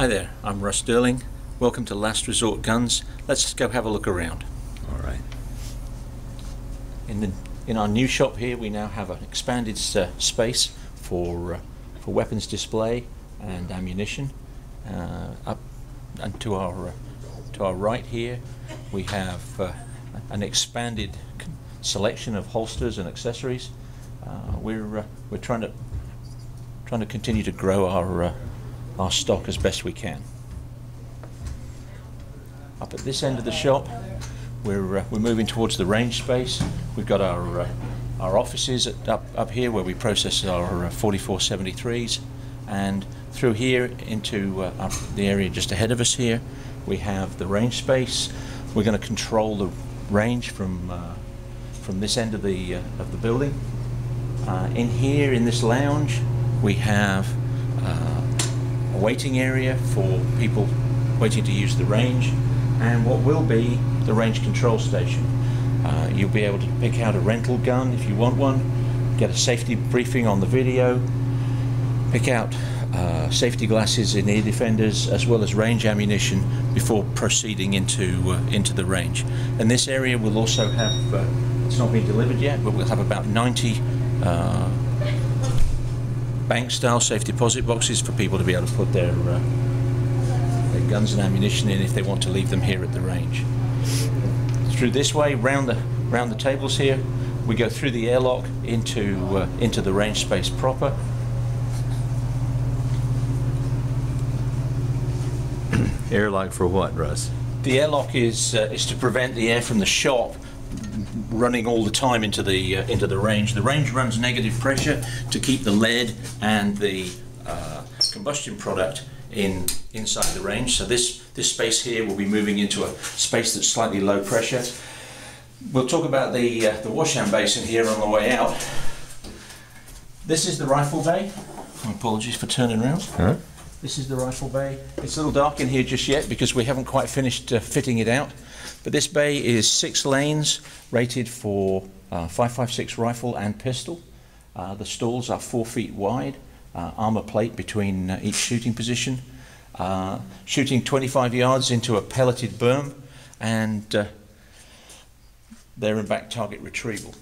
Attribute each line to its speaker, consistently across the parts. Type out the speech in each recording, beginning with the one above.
Speaker 1: Hi there, I'm Russ Sterling. Welcome to Last Resort Guns. Let's go have a look around.
Speaker 2: All right.
Speaker 1: In our new shop here, we now have an expanded space for weapons display and ammunition. Up and to our right here, we have an expanded selection of holsters and accessories. We're trying to continue to grow our stock as best we can. Up at this end of the shop, we're moving towards the range space. We've got our offices up here where we process our 4473s, and through here into the area just ahead of us here, we have the range space. We're going to control the range from this end of the building. In here, in this lounge, we have a waiting area for people waiting to use the range, and what will be the range control station. You'll be able to pick out a rental gun if you want one, get a safety briefing on the video, pick out safety glasses in ear defenders, as well as range ammunition before proceeding into the range. And this area will also have, it's not been delivered yet, but we'll have about 90 bank-style safe deposit boxes for people to be able to put their guns and ammunition in if they want to leave them here at the range. Through this way, round the tables here, we go through the airlock into the range space proper.
Speaker 2: Airlock for what, Russ?
Speaker 1: The airlock is to prevent the air from the shop running all the time into the range. The range runs negative pressure to keep the lead and the combustion product inside the range. So this space here will be moving into a space that's slightly low pressure. We'll talk about the washdown basin here on the way out. This is the rifle bay. Apologies for turning around.
Speaker 2: Huh?
Speaker 1: This is the rifle bay. It's a little dark in here just yet because we haven't quite finished fitting it out. But this bay is 6 lanes, rated for 5.56 rifle and pistol. The stalls are 4 feet wide, armor plate between each shooting position. Shooting 25 yards into a pelleted berm, and there and back target retrieval.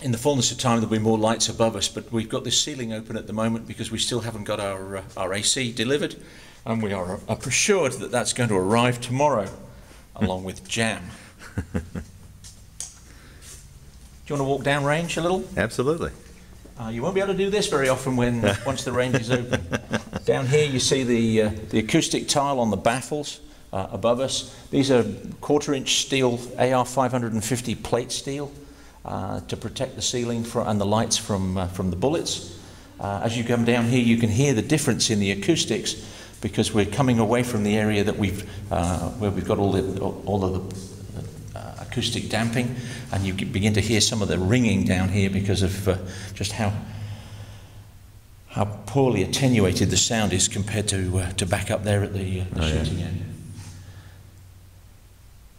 Speaker 1: In the fullness of time there'll be more lights above us, but we've got this ceiling open at the moment because we still haven't got our AC delivered, and we are assured that that's going to arrive tomorrow along with jam. Do you want to walk down range a little?
Speaker 2: Absolutely.
Speaker 1: You won't be able to do this very often once the range is open. Down here you see the acoustic tile on the baffles above us. These are 1/4 inch steel AR 550 plate steel to protect the ceiling and the lights from the bullets. As you come down here, you can hear the difference in the acoustics because we're coming away from the area that where we've got all of the acoustic damping, and you begin to hear some of the ringing down here because of just how poorly attenuated the sound is compared to back up there at the shooting area.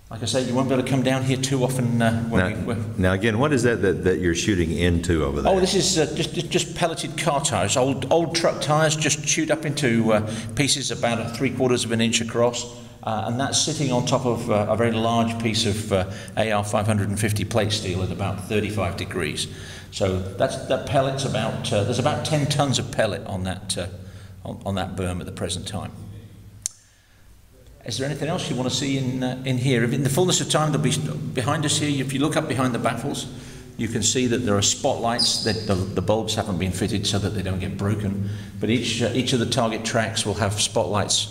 Speaker 1: Like I say, you won't be able to come down here too often.
Speaker 2: Now again, what is that you're shooting into over there?
Speaker 1: Oh, this is just pelleted car tires, old truck tires, just chewed up into pieces about 3/4 inch across, and that's sitting on top of a very large piece of AR 550 plate steel at about 35 degrees. So that pellet's about there's about 10 tons of pellet on that berm at the present time. Is there anything else you want to see in here? In the fullness of time, there'll be behind us here. If you look up behind the baffles, you can see that there are spotlights. That the bulbs haven't been fitted so that they don't get broken. But each of the target tracks will have spotlights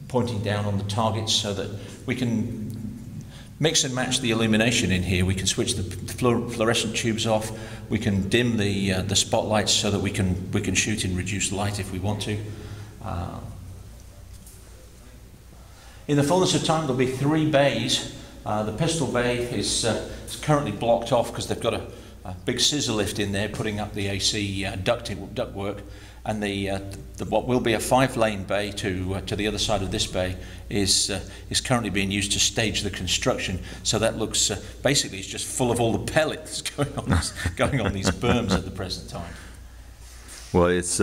Speaker 1: pointing down on the targets so that we can mix and match the illumination in here. We can switch the fluorescent tubes off. We can dim the spotlights so that we can shoot in reduced light if we want to. In the fullness of time, there'll be 3 bays. The pistol bay is currently blocked off because they've got a big scissor lift in there putting up the AC ductwork, and what will be a 5-lane bay to the other side of this bay is currently being used to stage the construction. So that looks basically it's just full of all the pellets going on these berms at the present time.
Speaker 2: Well, it's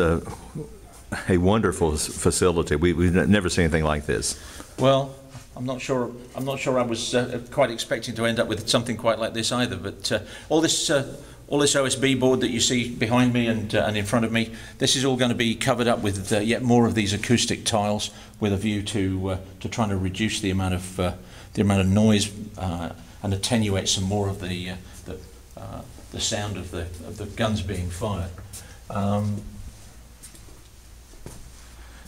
Speaker 2: a wonderful facility. We've never seen anything like this.
Speaker 1: Well, I'm not sure I was quite expecting to end up with something quite like this either. But all this OSB board that you see behind me and in front of me, this is all going to be covered up with yet more of these acoustic tiles, with a view to trying to reduce the amount of noise and attenuate some more of the sound of the guns being fired.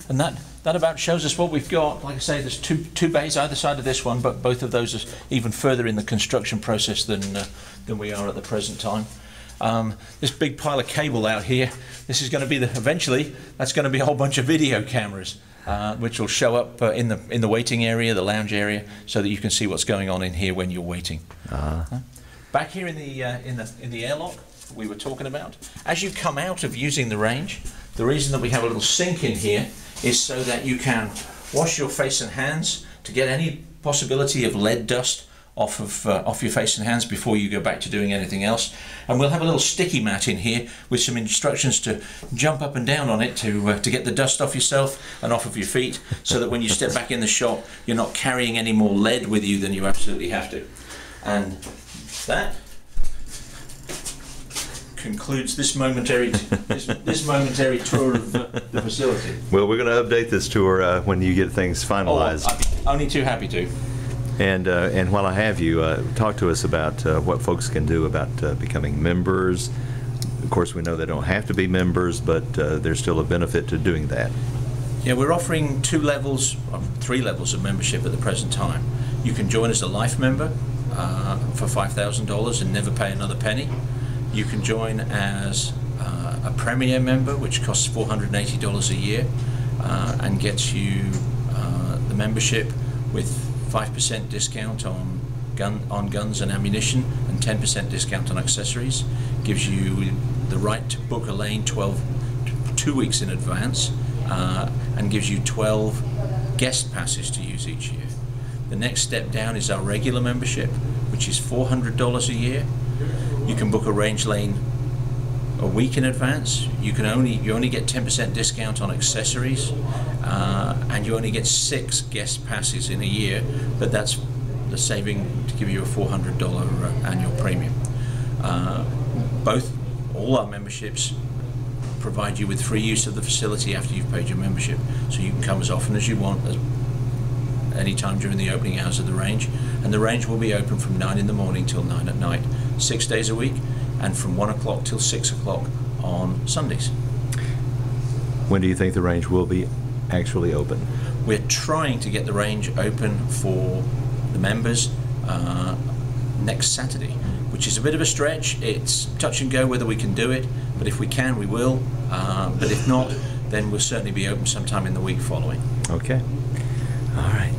Speaker 1: And that about shows us what we've got. Like I say, there's two bays either side of this one, but both of those are even further in the construction process than we are at the present time. This big pile of cable out here, this is going to be eventually that's going to be a whole bunch of video cameras, which will show up in the waiting area, the lounge area, so that you can see what's going on in here when you're waiting. Back here in the airlock we were talking about, as you come out of using the range, the reason that we have a little sink in here is so that you can wash your face and hands to get any possibility of lead dust off your face and hands before you go back to doing anything else. And we'll have a little sticky mat in here with some instructions to jump up and down on it to get the dust off yourself and off of your feet, so that when you step back in the shop you're not carrying any more lead with you than you absolutely have to. And that concludes this momentary tour of the facility.
Speaker 2: Well, we're going to update this tour when you get things finalized.
Speaker 1: Oh, I'd be only too happy to.
Speaker 2: And while I have you, talk to us about what folks can do about becoming members. Of course, we know they don't have to be members, but there's still a benefit to doing that.
Speaker 1: Yeah, we're offering 3 levels of membership at the present time. You can join as a life member for $5,000 and never pay another penny. You can join as a Premier member, which costs $480 a year and gets you the membership with 5% discount on guns and ammunition and 10% discount on accessories. Gives you the right to book a lane 2 weeks in advance and gives you 12 guest passes to use each year. The next step down is our regular membership, which is $400 a year. You can book a range lane a week in advance. You only get 10% discount on accessories, and you only get 6 guest passes in a year, but that's the saving to give you a $400 annual premium. All our memberships provide you with free use of the facility after you've paid your membership, so you can come as often as you want, any time during the opening hours of the range. And the range will be open from 9 in the morning till 9 at night, 6 days a week, and from 1 o'clock till 6 o'clock on Sundays.
Speaker 2: When do you think the range will be actually open?
Speaker 1: We're trying to get the range open for the members next Saturday, which is a bit of a stretch. It's touch and go whether we can do it, but if we can, we will. But if not, then we'll certainly be open sometime in the week following.
Speaker 2: Okay. All right.